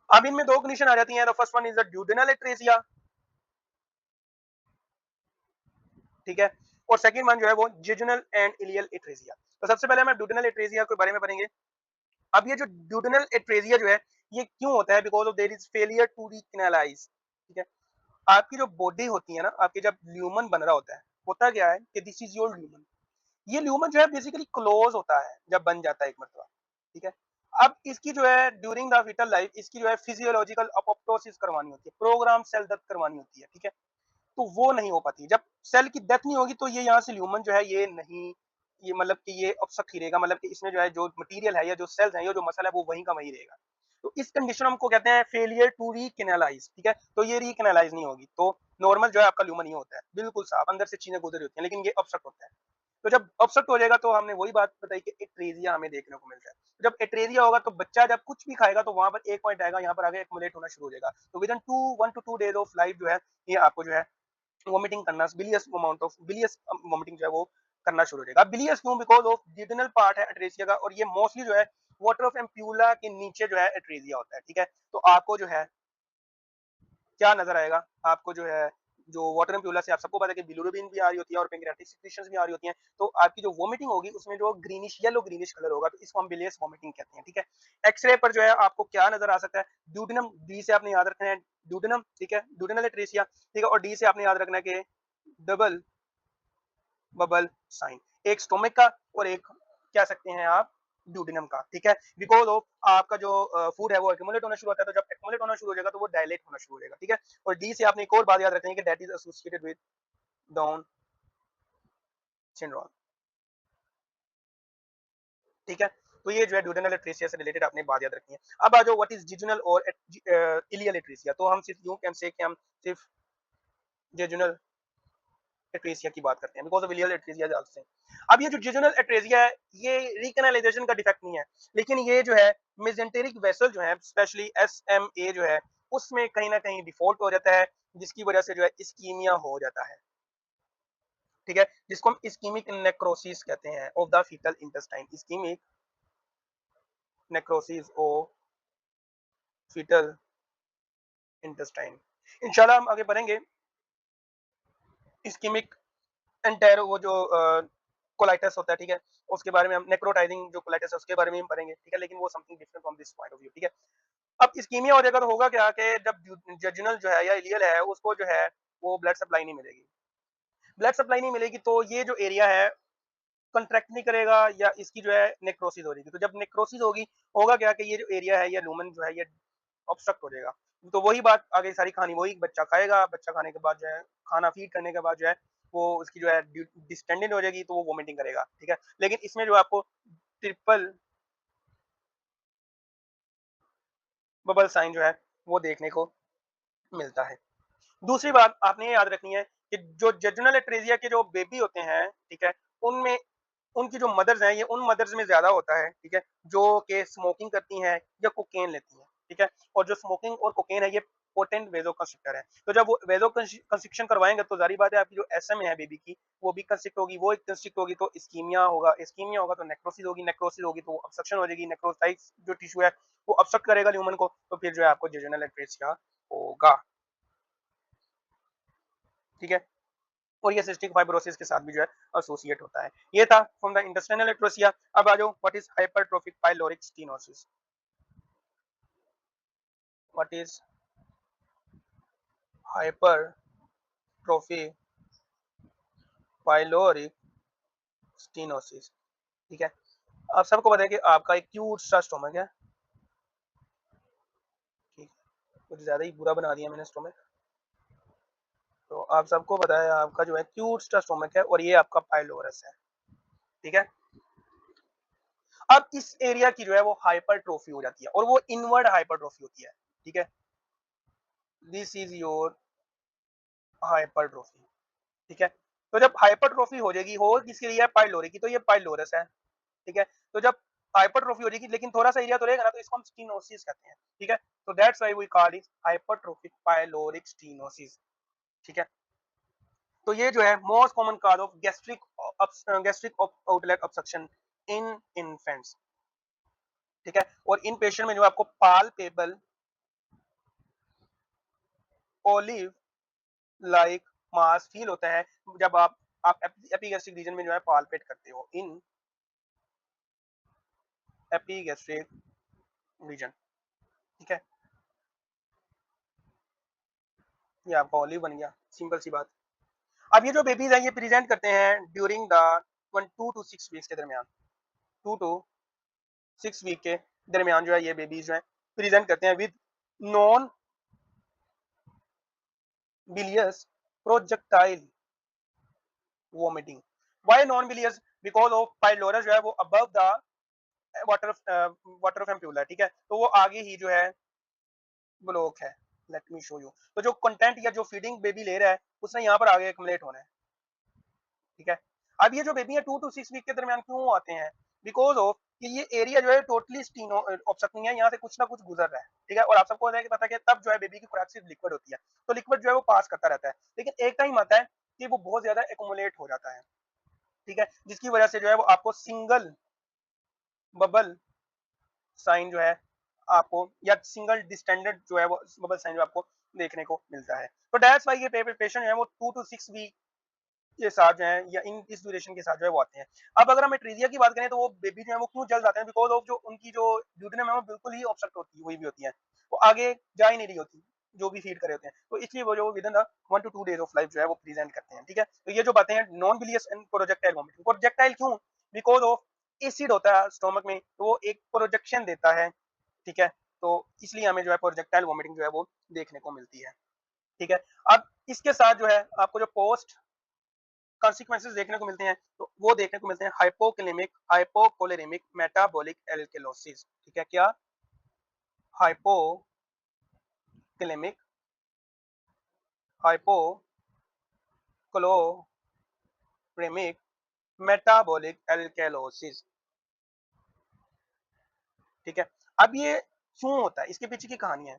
अब इनमें दो कंडीशन आ जाती हैं, the first one is the duodenal atresia, ठीक है। और सेकंड वन जो है वो जेजुनल एंड इलियल एट्रेजिया। तो सबसे पहले हम ड्यूडेनल एट्रेजिया के बारे में पढ़ेंगे। अब ये जो ड्यूडेनल एट्रेजिया जो है ये क्यों होता है? Because of there is failure to recanalise, ठीक है। आपकी जो बॉडी होती है ना, आपके जब ल्यूमन बन रहा होता है, होता क्या है कि दिस इज योर ल्यूमन, ये ल्यूमन जो है बेसिकली क्लोज होता है जब बन जाता है एक मरतबा, ठीक है। अब इसकी जो है ड्यूरिंग द विटल लाइफ इसकी जो है फिजियोलॉजिकल अपोप्टोसिस करवानी होती है, प्रोग्राम सेल डेथ करवानी होती है, ठीक है। तो वो नहीं हो पाती। जब सेल की डेथ नहीं होगी तो ये यहाँ से ल्यूमन जो है ये नहीं, ये मतलब कि ये ऑब्स्ट्रक्ट ही रहेगा, मतलब कि इसमें जो है जो मटेरियल है या जो सेल्स है या जो मसल है वो वहीं का वहीं रहेगा। तो इस कंडीशन हमको कहते हैं फेलियर टू रीकैनालाइज, ठीक है। तो ये रीकैनालाइज नहीं होगी तो नॉर्मल जो है आपका ल्यूमन ही होता है, बिल्कुल साफ अंदर से चीजें गुजरी होती हैं, लेकिन ये ऑब्स्ट्रक्ट होता है। तो जब ऑब्स्ट्रक्ट हो जाएगा तो हमने वही बात बताई कि एट्रेजिया हमें देखने को मिलता है। जब एट्रेजिया होगा तो बच्चा जब कुछ भी खाएगा तो वहां पर एक पॉइंट आएगा, यहाँ पर आगे एक्युमुलेट होना शुरू हो जाएगा। तो with in 1 to 2 days of life जो है ये आपको जो है वोमिटिंग करना, बिलियस अमाउंट ऑफ बिलियस वोमिटिंग जो है वो करना शुरू हो जाएगा। बिलियस क्यों? बिकॉज ऑफ डिडनल पार्ट है एट्रेसिया का, और ये मोस्टली जो है वाटर ऑफ एम्प्यूला के नीचे जो है एट्रेसिया होता है, ठीक है। तो आपको जो है क्या नजर आएगा? आपको जो है जो वाटर एम्प्यूला से आप सबको पता है कि बिलिरुबिन भी आ रही होती है और पैंक्रियाटिक सिक्रीशंस भी आ रही होती हैं, तो आपकी जो वोमिटिंग होगी उसमें जो ग्रीनिश येलो ग्रीनिश कलर होगा, तो इसको हम बिलियस वोमिटिंग कहते हैं। ठीक है, एक्सरे पर जो है आपको क्या नजर आ सकता है, ड्यूडेनम, डी से आपने याद रखना है ड्यूडेनम, ठीक है, ड्यूडेनल एट्रेसिया, ठीक है, और डी से आपने याद रखना है कि डबल बबल साइन, एक स्टोमिक का और एक कह सकते हैं आप ड्यूडेनम का। ठीक है, बिकॉज ऑफ आपका जो फूड है वो एक्यूमुलेट होना शुरू होता है, तो जब एक्यूमुलेट होना शुरू हो जाएगा तो वो डायलेट होना शुरू हो जाएगा। ठीक है, और डी से आपने एक और बात याद रखनी है कि that is associated with down syndrome. ठीक है, तो ये जो है ड्यूडेनल एट्रेसिया से रिलेटेड आपने बात याद रखनी है। अब आ जाओ व्हाट इज जिजुनल और इलियल एट्रेसिया, तो हम सिर्फ यूं कैन से कि हम सिर्फ जिजुनल एट्रेसिया की बात करते हैं बिकॉज ऑफ इलियल एट्रेसिया जानते हैं। अब ये जो जिजुनल एट्रेसिया है ये रिकैनालाइजेशन का डिफेक्ट नहीं है, लेकिन ये जो है मेजेंटेरिक वेसल जो है स्पेशली SMA जो है उसमें कहीं ना कहीं डिफॉल्ट हो जाता है, जिसकी वजह से जो है इस्कीमिया हो जाता है। ठीक है, जिसको हम इस्कीमिक नेक्रोसिस कहते हैं of the foetal intestine, ischaemic necrosis of foetal intestine. इंशाल्लाह हम आगे बढ़ेंगे इस्कीमिक एंटेरो वो जो कोलाइटिस होता है, ठीक है, उसके बारे में हम नेक्रोटाइजिंग जो कोलाइटिस है उसके बारे में हम पढ़ेंगे। ठीक है, लेकिन वो something different from this point of view. ठीक है, अब इस्कीमिया हो जाएगा तो होगा क्या कि जब जजनल जो है या इलियल है उसको जो है वो ब्लड सप्लाई नहीं मिलेगी, ब्लड सप्लाई नहीं मिलेगी तो ये जो एरिया है कंट्रैक्ट नहीं करेगा या इसकी जो है नेक्रोसिस हो जाएगी। तो जब नेक्रोसिस होगी होगा क्या कि ये जो एरिया है या लूमन जो है ये ऑब्स्ट्रक्ट हो जाएगा। तो वही बात आगे सारी कहानी वही, बच्चा खाएगा, बच्चा खाने के बाद जो है खाना फीड करने के बाद जो है वो उसकी जो है डिस्टेंडेंट हो जाएगी तो वो वोमिटिंग करेगा। ठीक है, लेकिन इसमें जो आपको ट्रिपल बबल साइन जो है वो देखने को मिलता है। दूसरी बात आपने याद रखनी है कि जो जजनल एट्रेजिया के जो बेबी होते हैं, ठीक है, उनमें उनकी जो मदर्स हैं ये उन मदर्स में ज्यादा होता है, ठीक है, जो कि स्मोकिंग करती हैं या कोकेन लेती हैं। ठीक है, और जो स्मोकिंग और कोकेन है ये पोटेंट वेजो कंस्ट्रिक्टर है, तो जब वो वेजो कंस्ट्रिक्शन करवाएंगे तो जारी बात है आपकी जो एसएम है बेबी की वो भी कंस्ट्रिक्ट होगी, वो एक कंस्ट्रिक्ट होगी तो इस्कीमिया होगा, इस्कीमिया होगा तो नेक्रोसिस होगी, नेक्रोसिस होगी तो ऑब्स्ट्रक्शन हो जाएगी, नेक्रोसाइट जो टिश्यू है वो ऑब्स्ट्रक्ट करेगा ह्यूमन को, तो फिर जो है आपको जजनल एट्रेसिया होगा। ठीक है, और ये सिस्टिक फाइब्रोसिस के साथ भी जो है एसोसिएट होता है। ये था फ्रॉम द इंटेस्टाइनल एट्रोसिया। अब आ जाओ what is hypertrophic pyloric stenosis. What is hypertrophic pyloric stenosis. ठीक है, आप सबको पता है कि आपका एक क्यूट सा स्टोमक है, ठीक है, कुछ ज्यादा ही बुरा बना दिया मैंने स्टोमक, तो आप सबको पता है आपका जो है क्यूट सा स्टोमक है और ये आपका पाइलोरस है। ठीक है, अब इस एरिया की जो है वो हाइपरट्रोफी हो जाती है और वो इनवर्ड हाइपरट्रोफी होती है। ठीक है, दिस इज योर हाइपरट्रोफी। ठीक है, तो जब हाइपरट्रोफी हो जाएगी हो किसके लिए, पाइलोरी की, तो ये पाइलोरस है। ठीक है, तो जब हाइपरट्रोफी हो जाएगी लेकिन थोड़ा सा एरिया तो रहेगा ना, तो इसको हम स्टीनोसिस कहते हैं। ठीक है, तो that's why we call it hypertrophic pyloric stenosis. ठीक है, तो ये जो है most common cause of gastric outlet obstruction in infants. ठीक है, और इन पेशेंट में जो आपको palpable olive like mass feel होता है जब आप एपिगैस्ट्रिक रीजन में जो है पाल्पेट करते हो इन एपिगैस्ट्रिक रीजन। ठीक है, ये आपका ओलिव बन गया, सिंपल सी बात। अब ये जो बेबीज हैं ये प्रेजेंट करते हैं ड्यूरिंग द 2 to 6 वीक्स के दरमियान, 2 to 6 वीक के दरमियान जो है ये बेबीज जो है प्रेजेंट करते हैं with non bilious projectile vomiting. Why non bilious, because of pylorus जो है वो above the Vater of ampulla. ठीक है, तो वो आगे ही जो है ब्लॉक है। लेट मी शो यू, तो जो कंटेंट या जो फीडिंग बेबी ले रहा है उसने यहाँ पर आगे एक्युमुलेट होना है। ठीक है, अब ये जो बेबी है 2 to 6 वीक के दरमियान क्यों आते हैं, बिकॉज ऑफ कि ये एरिया जो है टोटली स्टीनो ऑब्स्ट्रक्ट नहीं है, यहाँ से कुछ ना कुछ गुजर रहा है। ठीक है, और आप सबको पता है कि तब जो है बेबी की खुराक सिर्फ लिक्विड होती है, तो लिक्विड जो है वो पास करता रहता है, लेकिन एक टाइम आता है कि वो बहुत ज्यादा एक्युमुलेट हो जाता है। ठीक है, जिसकी वजह से जो है वो आपको सिंगल बबल साइन जो है आपको या सिंगल डिस्टेंडेड जो है वो बबल साइन जो आपको देखने को मिलता है। तो दैट्स व्हाई ये पेशेंट है वो 2 to 6 वीक के साथ जो है या इन इस ड्यूरेशन के साथ जो है वो आते हैं। अब अगर हम एट्रीजिया की बात करें तो वो बेबी जो है वो क्यों जल्द आते हैं, बिकॉज ऑफ जो उनकी जो ड्यूडेनम है वो बिल्कुल ही ऑब्स्ट्रक्ट होती है, हुई भी होती है, वो आगे जा ही नहीं रही होती जो भी फीड करे होते हैं, तो इसलिए वो जो with in the 1 to 2 days of life जो है वो प्रेजेंट करते हैं। ठीक है, तो ये जो बातें हैं non bilious and projectile vomiting. Projectile क्यों, बिकॉज ऑफ एसिड होता है स्टोमक में, तो वो एक प्रोजेक्शन देता है। ठीक है, तो इसलिए हमें जो है प्रोजेक्टाइल वॉमिटिंग जो है वो देखने को मिलती है। ठीक है, अब इसके साथ जो है आपको जो पोस्ट कॉन्सिक्वेंसेस देखने को मिलते हैं, तो वो देखने को मिलते हैं हाइपोकैलेमिक हाइपोकोलेरेमिक मेटाबॉलिक एल्केलोसिस। ठीक है, क्या हाइपोकैलेमिक हाइपोकोलोरेमिक मेटाबॉलिक एल्केलोसिस। ठीक है, अब ये क्यों होता है, इसके पीछे की कहानी है।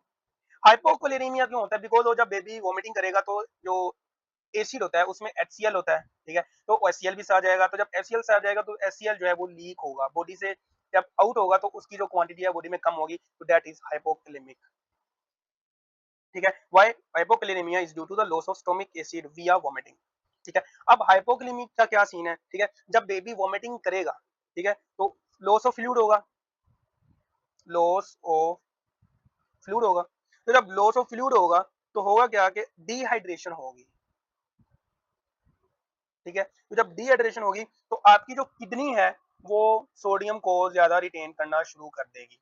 हाइपोकोलेरेमिया क्यों होता है, बिकॉज वो जब बेबी वॉमिटिंग करेगा तो जो एसिड होता है उसमें HCl होता है। ठीक है, तो HCl भी आ जाएगा, तो जब HCl आ जाएगा तो HCl जो है वो लीक होगा बॉडी से, जब आउट होगा तो उसकी जो क्वांटिटी है बॉडी में कम होगी, तो दैट इज हाइपोकैलेमिक। ठीक है, why hypokalaemia is due to the loss of stomach acid via vomiting. ठीक है, अब हाइपोकैलेमिक का क्या सीन है। ठीक है, जब बेबी वोमिटिंग करेगा, ठीक है, तो लॉस ऑफ फ्लूइड होगा, लॉस ऑफ फ्लूइड होगा, तो जब लॉस ऑफ फ्लूइड होगा तो होगा क्या कि डिहाइड्रेशन होगी। ठीक है, तो जब डिहाइड्रेशन होगी तो आपकी जो किडनी है वो सोडियम को ज्यादा रिटेन करना शुरू कर देगी।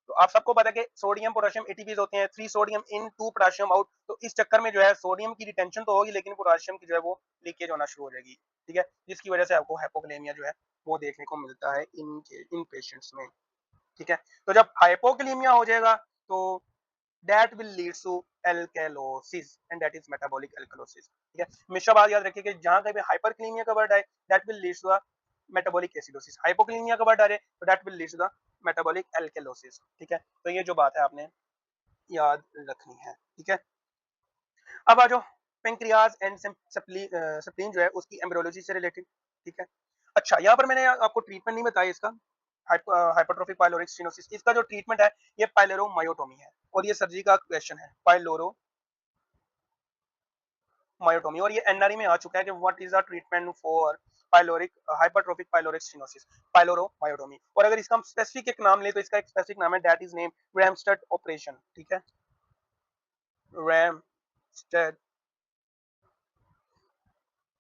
तो आप सबको पता है कि सोडियम पोटेशियम एटीपीज होते हैं, 3 सोडियम इन 2 पोटेशियम आउट, तो इस चक्कर में जो है सोडियम की रिटेंशन तो होगी लेकिन पोटेशियम की जो है वो लीकेज होना शुरू हो जाएगी। ठीक है, जिसकी वजह से आपको हाइपोकैलेमिया जो है वो देखने को मिलता है इन पेशेंट्स में। ठीक है, तो जब हाइपोकैलेमिया हो जाएगा तो that will lead to alkalosis and that is metabolic alkalosis। ठीक है, हमेशा बात याद रखिए कि जहां कहीं भी हाइपरकैलेमिया का वर्ड आए that will lead to the metabolic acidosis, hypokalemia का वर्ड आ रहे तो that will lead to the metabolic alkalosis। ठीक है, तो ये जो बात है आपने याद रखनी है। ठीक है, अब आ जाओ पेंक्रियाज एंड स्प्लीन जो है उसकी एम्ब्रियोलॉजी से रिलेटेड। ठीक है, अच्छा यहाँ पर मैंने आपको ट्रीटमेंट नहीं बताया इसका, हाइपरट्रोफिक पाइलोरिक स्टेनोसिस, इसका जो ट्रीटमेंट है ये पाइलोरोमायोटोमी है, और ये सर्जरी का क्वेश्चन है, पाइलोरोमायोटोमी, और ये एनआरई में आ चुका है कि what is the treatment for pyloric hypertrophic pyloric stenosis, pyloromyotomy. और अगर इसका हम स्पेसिफिक एक नाम ले तो इसका एक स्पेसिफिक नाम है, दैट इज नेम रैमस्टेड ऑपरेशन। ठीक है, रैमस्टेड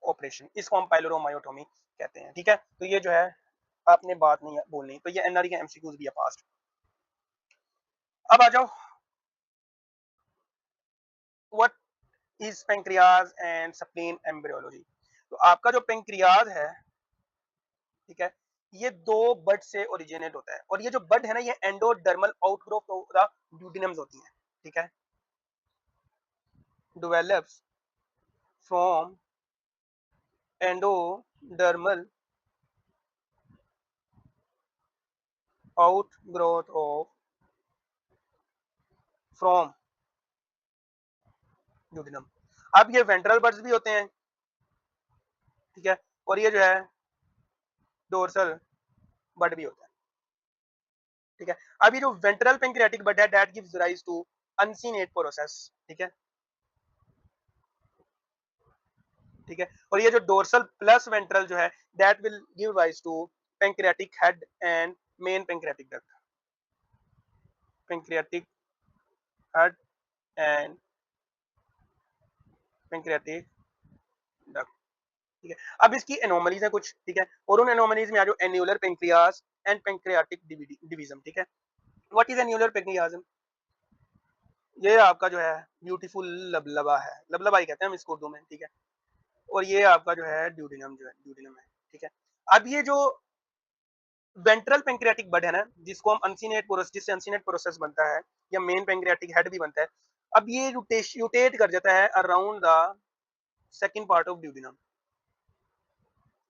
ऑपरेशन, इसको हम पाइलोरोमायोटोमी कहते हैं। ठीक है, तो ये जो है आपने बात नहीं बोलनी, तो ये एनआरई के एमसीक्यूज भी है पास्ट। अब आ जाओ what is pancreas and spleen embryology. तो आपका जो पेंक्रियाज है, ठीक है, ये दो बड से ओरिजिनेट होता है, और ये जो बड है ना ये एंडोडर्मल आउटग्रोथ ऑफ द ड्यूडिनम्स होती है। ठीक है, develops from endodermal outgrowth of from duodenum. अब ये वेंट्रल बड्स भी होते हैं। ठीक है, और ये जो है डोर्सल बड भी होता है। ठीक है, अब ये जो वेंट्रल पेंक्रियाटिक बड है that gives rise to uncinate process. ठीक है, ठीक है, और ये जो डोर्सल प्लस वेंट्रल जो है that will give rise to pancreatic head and main pancreatic duct, pancreatic head and pancreatic duct. ठीक है, अब इसकी एनोमलीज है कुछ। ठीक है, और उन एनोमलीज में आ जो annular pancreas and pancreatic division. ठीक है, व्हाट इज एन्युलर पेंक्रियाज, ये आपका जो है ब्यूटीफुल लबलबा है, लबलबा ही कहते हैं हम इसको उर्दू में। ठीक है, और ये आपका जो है ड्यूडिनम जो है ड्यूडिनम है। ठीक है, अब ये जो वेंट्रल पेंक्रियाटिक बड है ना जिसको हम अनसीनेट प्रोसेस, जिससे अनसीनेट प्रोसेस बनता है या मेन पेंक्रियाटिक हेड भी बनता है, अब ये रोटेट कर जाता है around the second part of duodenum.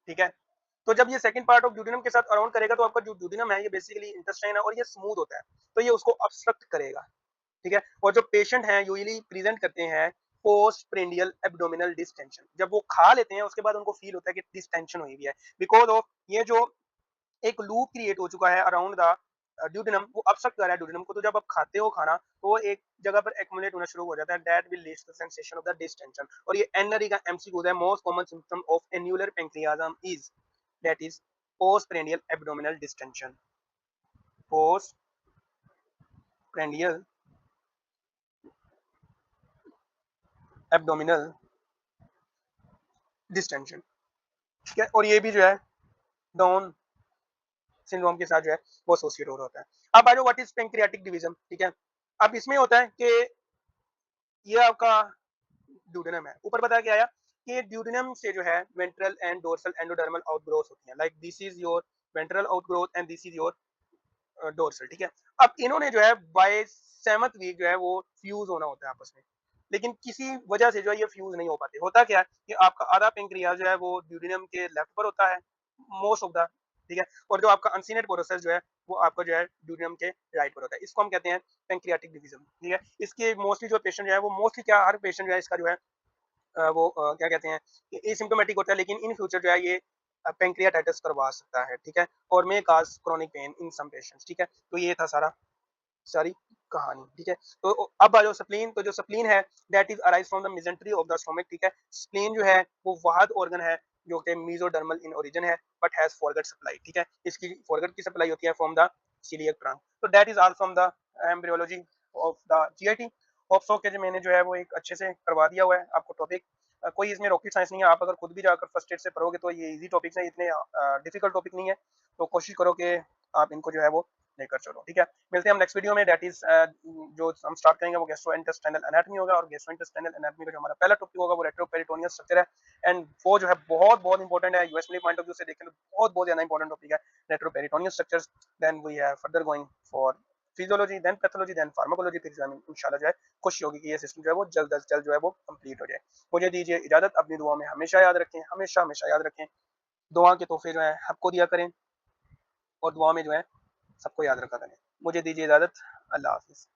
ठीक है, तो जब ये सेकंड पार्ट ऑफ ड्यूडिनम के साथ अराउंड करेगा तो आपका जो ड्यूडिनम है ये बेसिकली इंटेस्टाइन है और ये स्मूथ होता है, तो ये उसको ऑब्स्ट्रक्ट करेगा। ठीक है, और जो पेशेंट हैं यूजुअली प्रेजेंट करते हैं पोस्ट प्रेंडियल एब्डोमिनल डिस्टेंशन, जब वो खा लेते हैं उसके बाद उनको फील होता है कि डिस्टेंशन हुई भी है, बिकॉज ऑफ ये जो एक लूप क्रिएट हो चुका है अराउंड द ड्यूडेनम वो अब्स्ट्रक्ट कर रहा है ड्यूडेनम को, तो जब आप खाते हो खाना तो वो एक जगह पर एक्युमुलेट होना शुरू हो जाता है, that will lead to sensation of the distension. और ये एनरी का एमसीक्यू है, most common symptom of annular pancreas is that is postprandial abdominal distension, postprandial abdominal distension, ठीक है। और ये भी जो है डाउन सिंड्रोम के साथ जो है वो एसोसिएट हो रहा होता है। अब आ जाओ व्हाट इज पैंक्रियाटिक डिवीजन, ठीक है। अब इसमें होता है कि ये आपका ड्यूडेनम है, ऊपर बताया क्या आया कि ड्यूडेनम से जो है ventral and dorsal endodermal outgrowth होती है, like this is your ventral outgrowth and this is your dorsal, ठीक है। अब इन्होंने जो है बाय 7th वीक जो है वो फ्यूज होना होता है आपस में, लेकिन किसी वजह से जो है ये फ्यूज नहीं हो पाते। होता क्या है कि आपका आधा पेंक्रियाज जो है वो ड्यूडेनम के लेफ्ट पर होता है, मोस्ट ऑफ द, ठीक है, और जो आपका अनसीनेट प्रोसेस जो है वो आपका जो है ड्यूडेनम के राइट पर होता है। इसको हम कहते हैं पेंक्रियाटिक डिवीजन, ठीक है। इसके मोस्टली जो पेशेंट जो है वो मोस्टली क्या, हर पेशेंट जो है इसका जो है वो क्या कहते हैं कि एसिम्प्टोमेटिक होता है, लेकिन इन फ्यूचर जो है ये पेंक्रियाटाइटिस करवा सकता है, ठीक है, और may cause chronic pain in some patients, ठीक है। तो ये था सारी कहानी, ठीक है। तो अब आ जाओ स्प्लीन, तो जो स्प्लीन है that is arise from the mesentery of the stomach, ठीक है। स्प्लीन जो है वो वाहद ऑर्गन है जो कि मेसोडर्मल इन ओरिजिन है बट हैज फॉरगट सप्लाई, ठीक है। इसकी फॉरगट की सप्लाई होती है फ्रॉम द सीलियक ट्रंक, तो that is all from the embryology of the GIT. Hope so के जो मैंने जो है वो एक अच्छे से करवा दिया हुआ है आपको टॉपिक, कोई इसमें रॉकेट साइंस नहीं है, आप अगर खुद भी जाकर फर्स्ट एड से पढ़ोगे तो ये इजी टॉपिक्स हैं, इतने डिफिकल्ट टॉपिक नहीं है, तो कोशिश करो कि आप इनको जो है वो लेकर चलो, ठीक है। मिलते हैं हम नेक्स्ट वीडियो में, दैट इज जो हम स्टार्ट करेंगे वो गैस्ट्रोइंटेस्टाइनल एनाटॉमी होगा, और गैस्ट्रोइंटेस्टाइनल एनाटॉमी का जो हमारा पहला टॉपिक होगा वो रेट्रोपेरिटोनियल स्ट्रक्चर है, एंड वो जो है बहुत बहुत इंपॉर्टेंट है, यूएसएमएल पॉइंट ऑफ व्यू से देखें तो बहुत बहुत ज्यादा इंपॉर्टेंट टॉपिक है retroperitoneal structures. Then we are further going for physiology, then pathology, then pharmacology, फिर जो है इंशाल्लाह जो है खुशी होगी कि ये सिस्टम जो है वो जल्द अज जल्द जो है वो कंप्लीट हो जाए। मुझे दीजिए इजाजत, अपनी दुआ में हमेशा याद रखें, हमेशा हमेशा याद रखें, दुआ के तोहफे जो है आपको दिया करें और दुआ में जो है सबको याद रखा करें। मुझे दीजिए इजाजत, अल्लाह हाफिज।